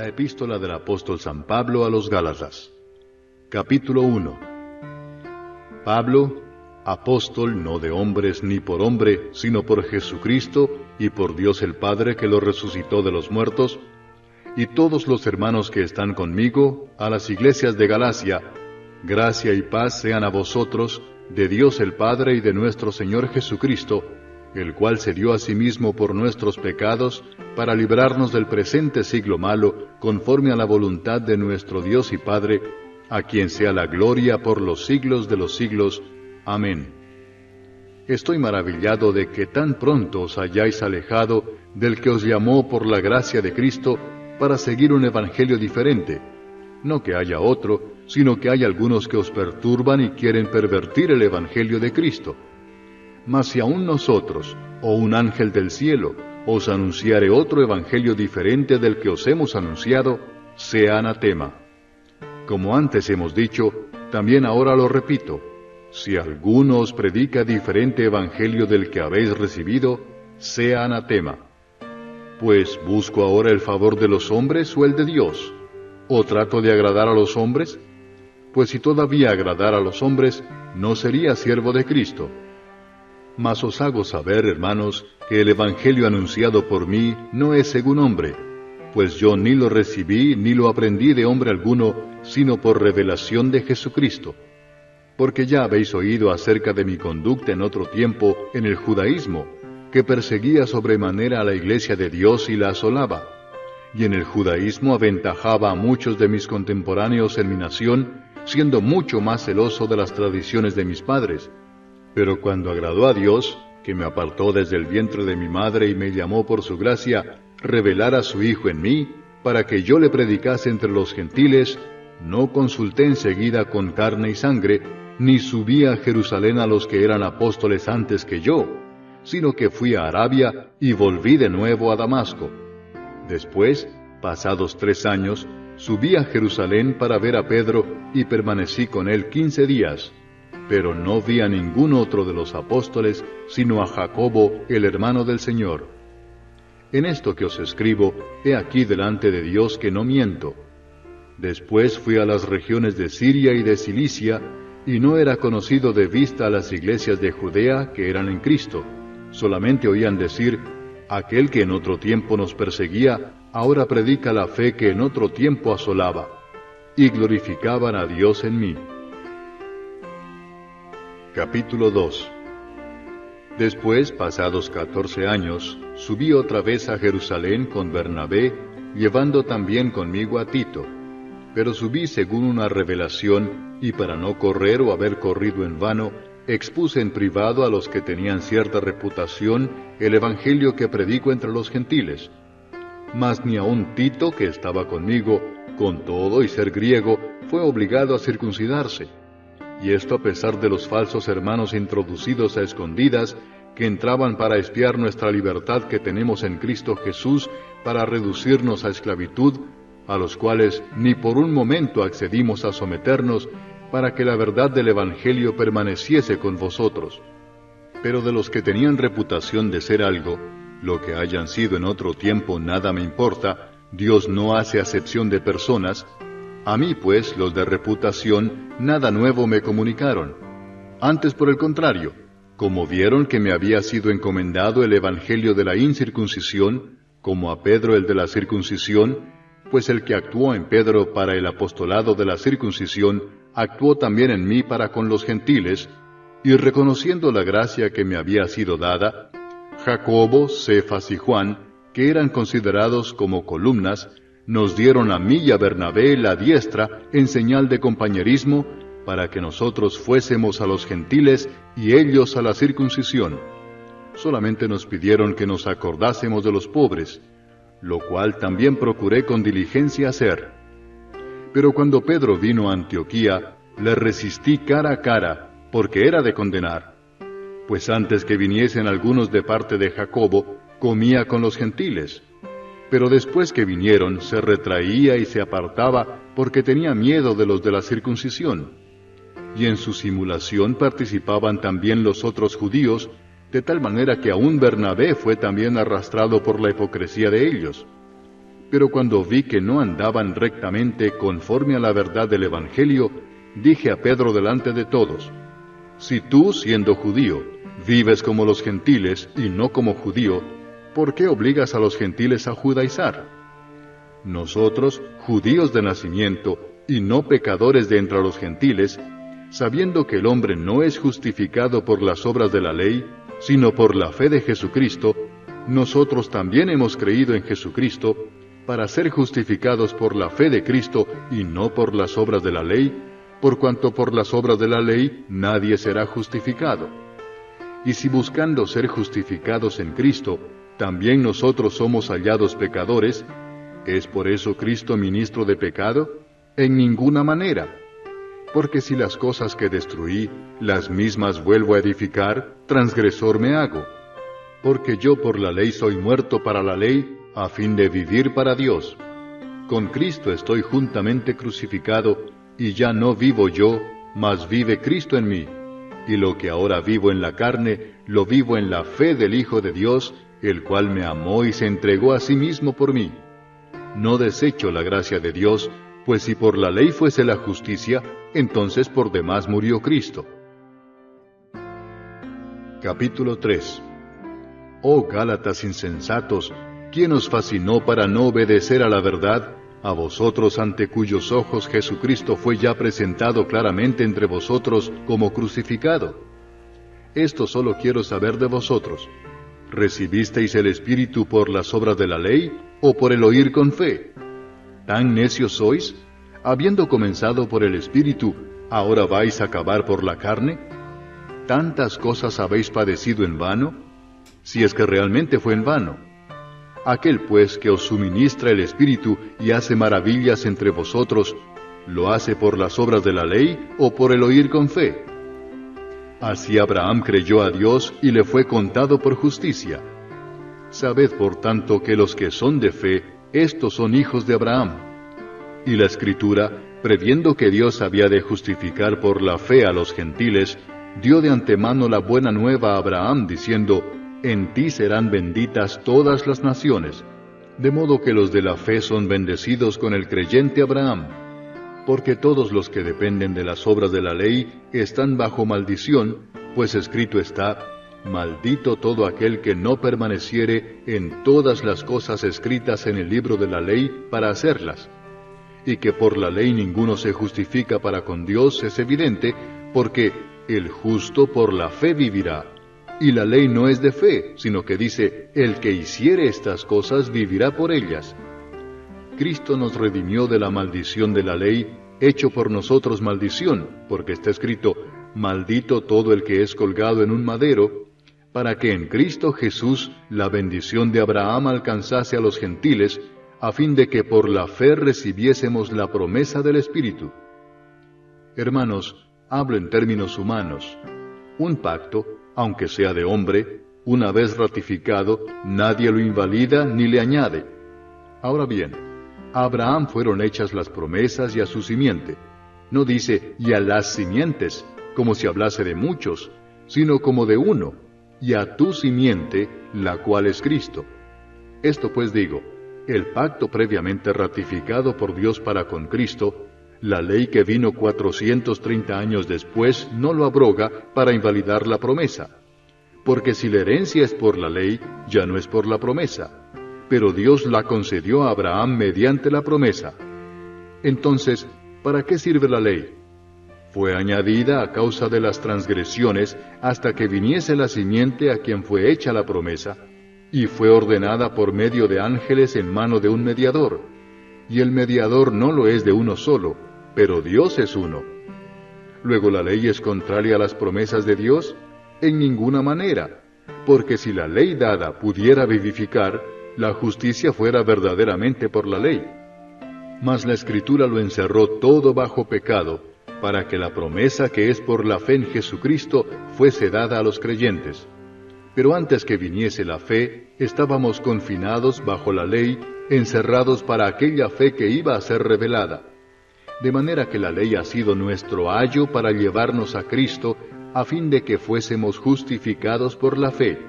epístola del apóstol San Pablo a los Gálatas. Capítulo 1. Pablo, apóstol no de hombres ni por hombre, sino por Jesucristo y por Dios el Padre que lo resucitó de los muertos, y todos los hermanos que están conmigo, a las iglesias de Galacia, gracia y paz sean a vosotros, de Dios el Padre y de nuestro Señor Jesucristo, el cual se dio a sí mismo por nuestros pecados, para librarnos del presente siglo malo, conforme a la voluntad de nuestro Dios y Padre, a quien sea la gloria por los siglos de los siglos. Amén. Estoy maravillado de que tan pronto os hayáis alejado del que os llamó por la gracia de Cristo para seguir un evangelio diferente. No que haya otro, sino que hay algunos que os perturban y quieren pervertir el evangelio de Cristo. Mas si aún nosotros, o un ángel del cielo, os anunciare otro evangelio diferente del que os hemos anunciado, sea anatema. Como antes hemos dicho, también ahora lo repito, si alguno os predica diferente evangelio del que habéis recibido, sea anatema. Pues, ¿busco ahora el favor de los hombres o el de Dios? ¿O trato de agradar a los hombres? Pues si todavía agradara a los hombres, no sería siervo de Cristo. Mas os hago saber, hermanos, que el evangelio anunciado por mí no es según hombre, pues yo ni lo recibí ni lo aprendí de hombre alguno, sino por revelación de Jesucristo. Porque ya habéis oído acerca de mi conducta en otro tiempo en el judaísmo, que perseguía sobremanera a la iglesia de Dios y la asolaba, y en el judaísmo aventajaba a muchos de mis contemporáneos en mi nación, siendo mucho más celoso de las tradiciones de mis padres. Pero cuando agradó a Dios, que me apartó desde el vientre de mi madre y me llamó por su gracia, revelar a su Hijo en mí, para que yo le predicase entre los gentiles, no consulté enseguida con carne y sangre, ni subí a Jerusalén a los que eran apóstoles antes que yo, sino que fui a Arabia y volví de nuevo a Damasco. Después, pasados 3 años, subí a Jerusalén para ver a Pedro y permanecí con él 15 días. Pero no vi a ningún otro de los apóstoles, sino a Jacobo, el hermano del Señor. En esto que os escribo, he aquí delante de Dios que no miento. Después fui a las regiones de Siria y de Cilicia, y no era conocido de vista a las iglesias de Judea que eran en Cristo. Solamente oían decir, aquel que en otro tiempo nos perseguía, ahora predica la fe que en otro tiempo asolaba. Y glorificaban a Dios en mí. Capítulo 2. Después, pasados 14 años, subí otra vez a Jerusalén con Bernabé, llevando también conmigo a Tito. Pero subí según una revelación, y para no correr o haber corrido en vano, expuse en privado a los que tenían cierta reputación el evangelio que predico entre los gentiles. Mas ni aun Tito, que estaba conmigo, con todo y ser griego, fue obligado a circuncidarse. Y esto a pesar de los falsos hermanos introducidos a escondidas, que entraban para espiar nuestra libertad que tenemos en Cristo Jesús, para reducirnos a esclavitud, a los cuales ni por un momento accedimos a someternos, para que la verdad del Evangelio permaneciese con vosotros. Pero de los que tenían reputación de ser algo, lo que hayan sido en otro tiempo nada me importa, Dios no hace acepción de personas. A mí, pues, los de reputación, nada nuevo me comunicaron. Antes, por el contrario, como vieron que me había sido encomendado el evangelio de la incircuncisión, como a Pedro el de la circuncisión, pues el que actuó en Pedro para el apostolado de la circuncisión, actuó también en mí para con los gentiles, y reconociendo la gracia que me había sido dada, Jacobo, Cefas y Juan, que eran considerados como columnas, nos dieron a mí y a Bernabé la diestra en señal de compañerismo, para que nosotros fuésemos a los gentiles y ellos a la circuncisión. Solamente nos pidieron que nos acordásemos de los pobres, lo cual también procuré con diligencia hacer. Pero cuando Pedro vino a Antioquía, le resistí cara a cara, porque era de condenar. Pues antes que viniesen algunos de parte de Jacobo, comía con los gentiles. Pero después que vinieron, se retraía y se apartaba, porque tenía miedo de los de la circuncisión. Y en su simulación participaban también los otros judíos, de tal manera que aún Bernabé fue también arrastrado por la hipocresía de ellos. Pero cuando vi que no andaban rectamente conforme a la verdad del Evangelio, dije a Pedro delante de todos: si tú, siendo judío, vives como los gentiles y no como judío, ¿por qué obligas a los gentiles a judaizar? Nosotros, judíos de nacimiento, y no pecadores de entre los gentiles, sabiendo que el hombre no es justificado por las obras de la ley, sino por la fe de Jesucristo, nosotros también hemos creído en Jesucristo, para ser justificados por la fe de Cristo y no por las obras de la ley, por cuanto por las obras de la ley nadie será justificado. Y si buscando ser justificados en Cristo, también nosotros somos hallados pecadores, ¿es por eso Cristo ministro de pecado? En ninguna manera. Porque si las cosas que destruí, las mismas vuelvo a edificar, transgresor me hago. Porque yo por la ley soy muerto para la ley, a fin de vivir para Dios. Con Cristo estoy juntamente crucificado, y ya no vivo yo, mas vive Cristo en mí. Y lo que ahora vivo en la carne, lo vivo en la fe del Hijo de Dios, el cual me amó y se entregó a sí mismo por mí. No desecho la gracia de Dios, pues si por la ley fuese la justicia, entonces por demás murió Cristo. Capítulo 3. Oh Gálatas insensatos, ¿quién os fascinó para no obedecer a la verdad? A vosotros ante cuyos ojos Jesucristo fue ya presentado claramente entre vosotros como crucificado. Esto solo quiero saber de vosotros. ¿Recibisteis el Espíritu por las obras de la ley o por el oír con fe? ¿Tan necios sois? Habiendo comenzado por el Espíritu, ¿ahora vais a acabar por la carne? ¿Tantas cosas habéis padecido en vano? Si es que realmente fue en vano. Aquel pues que os suministra el Espíritu y hace maravillas entre vosotros, ¿lo hace por las obras de la ley o por el oír con fe? Así Abraham creyó a Dios y le fue contado por justicia. Sabed por tanto que los que son de fe, estos son hijos de Abraham. Y la Escritura, previendo que Dios había de justificar por la fe a los gentiles, dio de antemano la buena nueva a Abraham, diciendo: en ti serán benditas todas las naciones, de modo que los de la fe son bendecidos con el creyente Abraham. Porque todos los que dependen de las obras de la ley están bajo maldición, pues escrito está: maldito todo aquel que no permaneciere en todas las cosas escritas en el libro de la ley para hacerlas. Y que por la ley ninguno se justifica para con Dios es evidente, porque el justo por la fe vivirá. Y la ley no es de fe, sino que dice: el que hiciere estas cosas vivirá por ellas. Cristo nos redimió de la maldición de la ley, hecho por nosotros maldición, porque está escrito: maldito todo el que es colgado en un madero, para que en Cristo Jesús la bendición de Abraham alcanzase a los gentiles, a fin de que por la fe recibiésemos la promesa del Espíritu. Hermanos, hablo en términos humanos. Un pacto, aunque sea de hombre, una vez ratificado, nadie lo invalida ni le añade. Ahora bien, a Abraham fueron hechas las promesas y a su simiente. No dice: y a las simientes, como si hablase de muchos, sino como de uno, y a tu simiente, la cual es Cristo. Esto pues digo: el pacto previamente ratificado por Dios para con Cristo, la ley que vino 430 años después no lo abroga para invalidar la promesa. Porque si la herencia es por la ley, ya no es por la promesa. Pero Dios la concedió a Abraham mediante la promesa. Entonces, ¿para qué sirve la ley? Fue añadida a causa de las transgresiones hasta que viniese la simiente a quien fue hecha la promesa, y fue ordenada por medio de ángeles en mano de un mediador. Y el mediador no lo es de uno solo, pero Dios es uno. Luego, ¿la ley es contraria a las promesas de Dios? En ninguna manera, porque si la ley dada pudiera vivificar, la justicia fuera verdaderamente por la ley. Mas la Escritura lo encerró todo bajo pecado, para que la promesa que es por la fe en Jesucristo fuese dada a los creyentes. Pero antes que viniese la fe, estábamos confinados bajo la ley, encerrados para aquella fe que iba a ser revelada. De manera que la ley ha sido nuestro ayo para llevarnos a Cristo, a fin de que fuésemos justificados por la fe.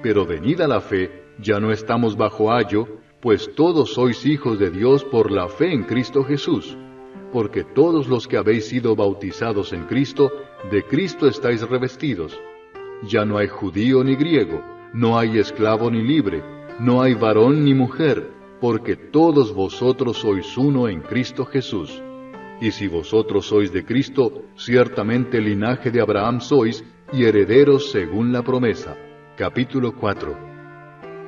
Pero venida la fe, ya no estamos bajo ayo, pues todos sois hijos de Dios por la fe en Cristo Jesús, porque todos los que habéis sido bautizados en Cristo, de Cristo estáis revestidos. Ya no hay judío ni griego, no hay esclavo ni libre, no hay varón ni mujer, porque todos vosotros sois uno en Cristo Jesús. Y si vosotros sois de Cristo, ciertamente linaje de Abraham sois, y herederos según la promesa. Capítulo 4.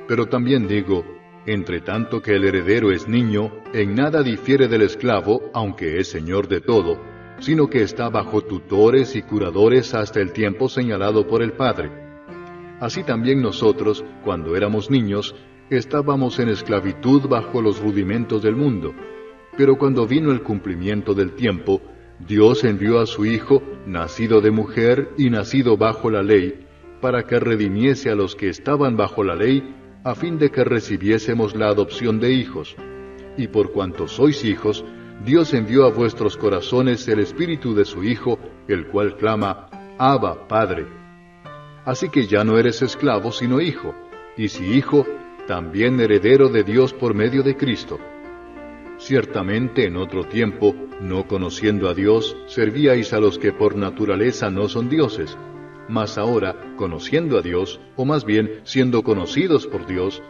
Pero también digo, entre tanto que el heredero es niño, en nada difiere del esclavo, aunque es señor de todo, sino que está bajo tutores y curadores hasta el tiempo señalado por el Padre. Así también nosotros, cuando éramos niños, estábamos en esclavitud bajo los rudimentos del mundo. Pero cuando vino el cumplimiento del tiempo, Dios envió a su Hijo, nacido de mujer y nacido bajo la ley, para que redimiese a los que estaban bajo la ley, a fin de que recibiésemos la adopción de hijos. Y por cuanto sois hijos, Dios envió a vuestros corazones el Espíritu de su Hijo, el cual clama, Abba, Padre. Así que ya no eres esclavo, sino hijo, y si hijo, también heredero de Dios por medio de Cristo. Ciertamente en otro tiempo, no conociendo a Dios, servíais a los que por naturaleza no son dioses. Mas ahora, conociendo a Dios, o más bien siendo conocidos por Dios,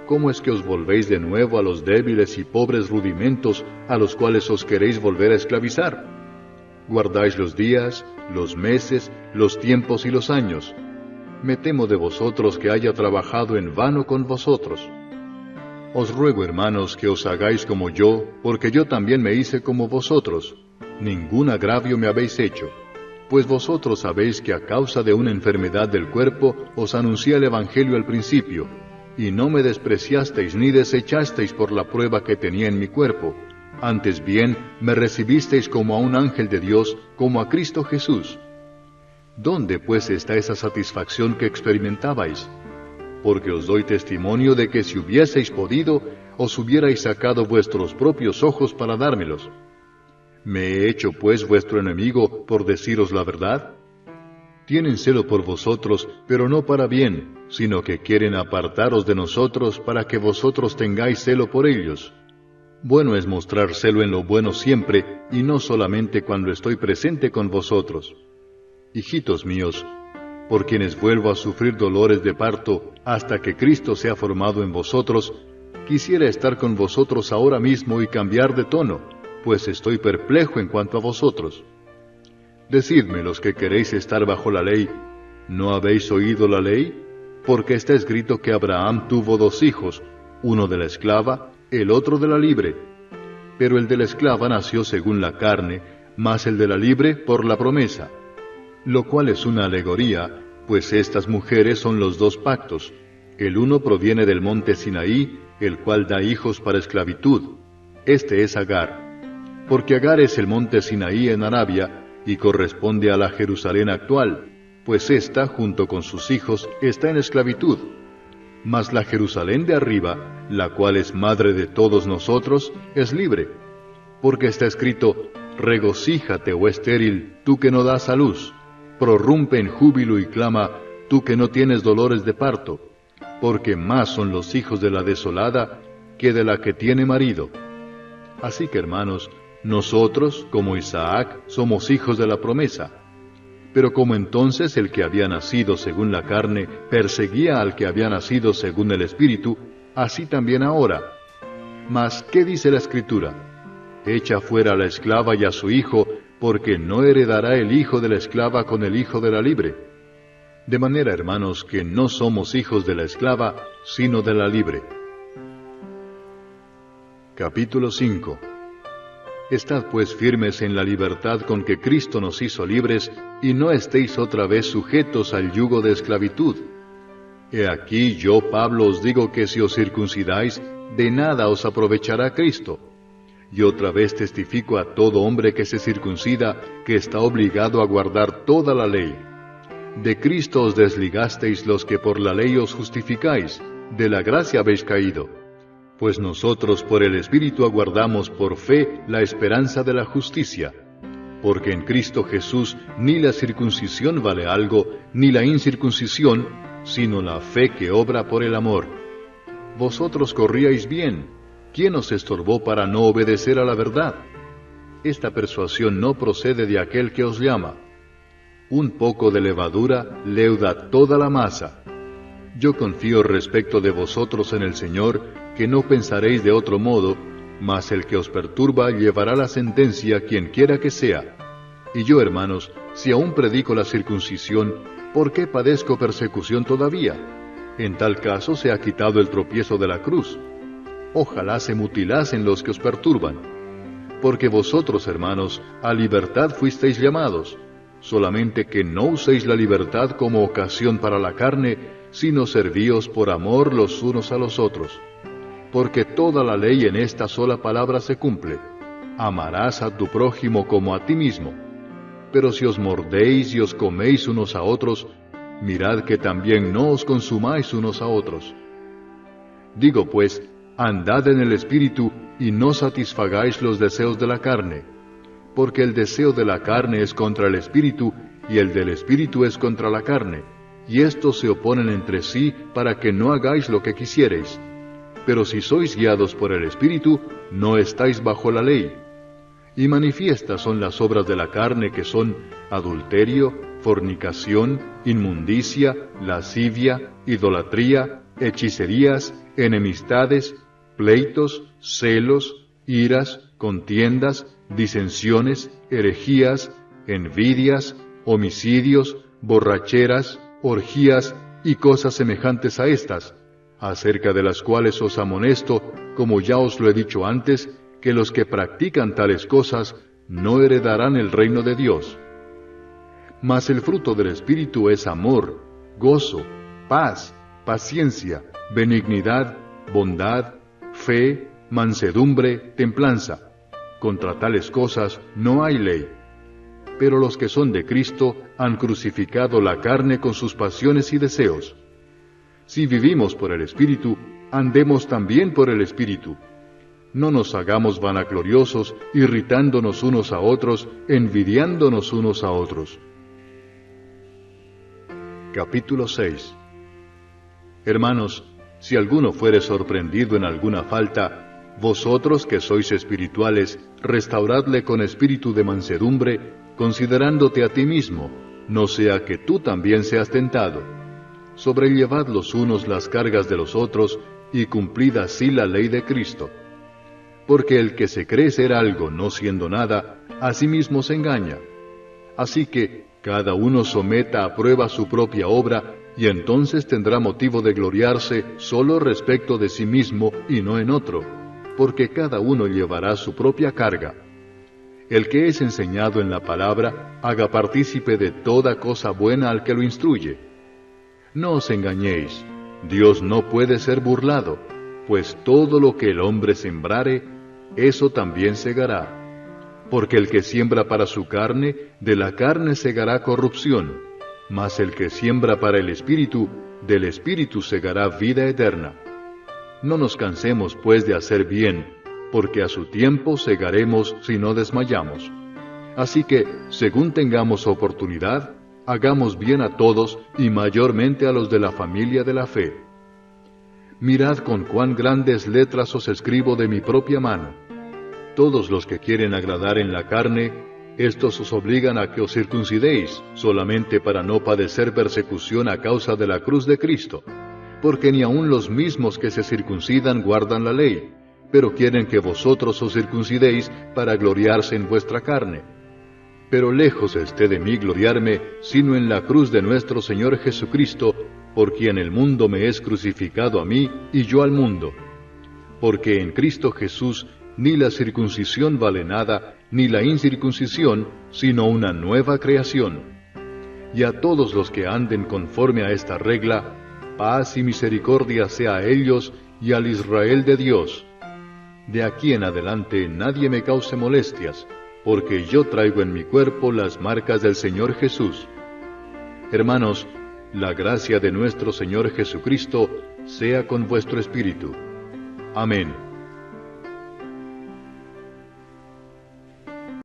¿cómo es que os volvéis de nuevo a los débiles y pobres rudimentos a los cuales os queréis volver a esclavizar? Guardáis los días, los meses, los tiempos y los años. Me temo de vosotros que haya trabajado en vano con vosotros. Os ruego, hermanos, que os hagáis como yo, porque yo también me hice como vosotros. Ningún agravio me habéis hecho. Pues vosotros sabéis que a causa de una enfermedad del cuerpo os anuncié el Evangelio al principio, y no me despreciasteis ni desechasteis por la prueba que tenía en mi cuerpo. Antes bien, me recibisteis como a un ángel de Dios, como a Cristo Jesús. ¿Dónde pues está esa satisfacción que experimentabais? Porque os doy testimonio de que si hubieseis podido, os hubierais sacado vuestros propios ojos para dármelos. ¿Me he hecho pues vuestro enemigo por deciros la verdad? Tienen celo por vosotros, pero no para bien, sino que quieren apartaros de nosotros para que vosotros tengáis celo por ellos. Bueno es mostrar celo en lo bueno siempre, y no solamente cuando estoy presente con vosotros. Hijitos míos, por quienes vuelvo a sufrir dolores de parto hasta que Cristo sea formado en vosotros, quisiera estar con vosotros ahora mismo y cambiar de tono, pues estoy perplejo en cuanto a vosotros. Decidme los que queréis estar bajo la ley, ¿no habéis oído la ley? Porque está escrito que Abraham tuvo 2 hijos, uno de la esclava, el otro de la libre. Pero el de la esclava nació según la carne, mas el de la libre por la promesa. Lo cual es una alegoría, pues estas mujeres son los 2 pactos. El uno proviene del monte Sinaí, el cual da hijos para esclavitud. Este es Agar. Porque Agar es el monte Sinaí en Arabia, y corresponde a la Jerusalén actual, pues ésta, junto con sus hijos, está en esclavitud. Mas la Jerusalén de arriba, la cual es madre de todos nosotros, es libre. Porque está escrito, regocíjate, oh estéril, tú que no das a luz. Prorrumpe en júbilo y clama, tú que no tienes dolores de parto. Porque más son los hijos de la desolada que de la que tiene marido. Así que, hermanos, nosotros, como Isaac, somos hijos de la promesa. Pero como entonces el que había nacido según la carne perseguía al que había nacido según el Espíritu, así también ahora. Mas, ¿qué dice la Escritura? Echa fuera a la esclava y a su hijo, porque no heredará el hijo de la esclava con el hijo de la libre. De manera, hermanos, que no somos hijos de la esclava, sino de la libre. Capítulo 5. Estad pues firmes en la libertad con que Cristo nos hizo libres, y no estéis otra vez sujetos al yugo de esclavitud. He aquí yo, Pablo, os digo que si os circuncidáis, de nada os aprovechará Cristo. Y otra vez testifico a todo hombre que se circuncida, que está obligado a guardar toda la ley. De Cristo os desligasteis los que por la ley os justificáis, de la gracia habéis caído. Pues nosotros por el Espíritu aguardamos por fe la esperanza de la justicia. Porque en Cristo Jesús ni la circuncisión vale algo, ni la incircuncisión, sino la fe que obra por el amor. Vosotros corríais bien. ¿Quién os estorbó para no obedecer a la verdad? Esta persuasión no procede de aquel que os llama. Un poco de levadura leuda toda la masa. Yo confío respecto de vosotros en el Señor, que no pensaréis de otro modo, mas el que os perturba llevará la sentencia quien quiera que sea. Y yo, hermanos, si aún predico la circuncisión, ¿por qué padezco persecución todavía? En tal caso se ha quitado el tropiezo de la cruz. Ojalá se mutilasen los que os perturban. Porque vosotros, hermanos, a libertad fuisteis llamados, solamente que no uséis la libertad como ocasión para la carne, sino servíos por amor los unos a los otros. Porque toda la ley en esta sola palabra se cumple: amarás a tu prójimo como a ti mismo. Pero si os mordéis y os coméis unos a otros, mirad que también no os consumáis unos a otros. Digo pues, andad en el Espíritu, y no satisfagáis los deseos de la carne. Porque el deseo de la carne es contra el Espíritu, y el del Espíritu es contra la carne, y estos se oponen entre sí para que no hagáis lo que quisiereis. Pero si sois guiados por el Espíritu, no estáis bajo la ley. Y manifiestas son las obras de la carne, que son adulterio, fornicación, inmundicia, lascivia, idolatría, hechicerías, enemistades, pleitos, celos, iras, contiendas, disensiones, herejías, envidias, homicidios, borracheras, orgías y cosas semejantes a estas, acerca de las cuales os amonesto, como ya os lo he dicho antes, que los que practican tales cosas no heredarán el reino de Dios. Mas el fruto del Espíritu es amor, gozo, paz, paciencia, benignidad, bondad, fe, mansedumbre, templanza. Contra tales cosas no hay ley. Pero los que son de Cristo han crucificado la carne con sus pasiones y deseos. Si vivimos por el Espíritu, andemos también por el Espíritu. No nos hagamos vanagloriosos, irritándonos unos a otros, envidiándonos unos a otros. Capítulo 6. Hermanos, si alguno fuere sorprendido en alguna falta, vosotros que sois espirituales, restauradle con espíritu de mansedumbre, considerándote a ti mismo, no sea que tú también seas tentado. Sobrellevad los unos las cargas de los otros, y cumplid así la ley de Cristo. Porque el que se cree ser algo no siendo nada, a sí mismo se engaña. Así que cada uno someta a prueba su propia obra, y entonces tendrá motivo de gloriarse solo respecto de sí mismo y no en otro, porque cada uno llevará su propia carga. El que es enseñado en la palabra, haga partícipe de toda cosa buena al que lo instruye. No os engañéis, Dios no puede ser burlado, pues todo lo que el hombre sembrare, eso también segará. Porque el que siembra para su carne, de la carne segará corrupción, mas el que siembra para el Espíritu, del Espíritu segará vida eterna. No nos cansemos pues de hacer bien, porque a su tiempo segaremos si no desmayamos. Así que, según tengamos oportunidad, hagamos bien a todos y mayormente a los de la familia de la fe. Mirad con cuán grandes letras os escribo de mi propia mano. Todos los que quieren agradar en la carne, estos os obligan a que os circuncidéis, solamente para no padecer persecución a causa de la cruz de Cristo. Porque ni aun los mismos que se circuncidan guardan la ley, pero quieren que vosotros os circuncidéis para gloriarse en vuestra carne. Pero lejos esté de mí gloriarme, sino en la cruz de nuestro Señor Jesucristo, por quien el mundo me es crucificado a mí y yo al mundo. Porque en Cristo Jesús ni la circuncisión vale nada, ni la incircuncisión, sino una nueva creación. Y a todos los que anden conforme a esta regla, paz y misericordia sea a ellos y al Israel de Dios. De aquí en adelante nadie me cause molestias, porque yo traigo en mi cuerpo las marcas del Señor Jesús. Hermanos, la gracia de nuestro Señor Jesucristo sea con vuestro espíritu. Amén.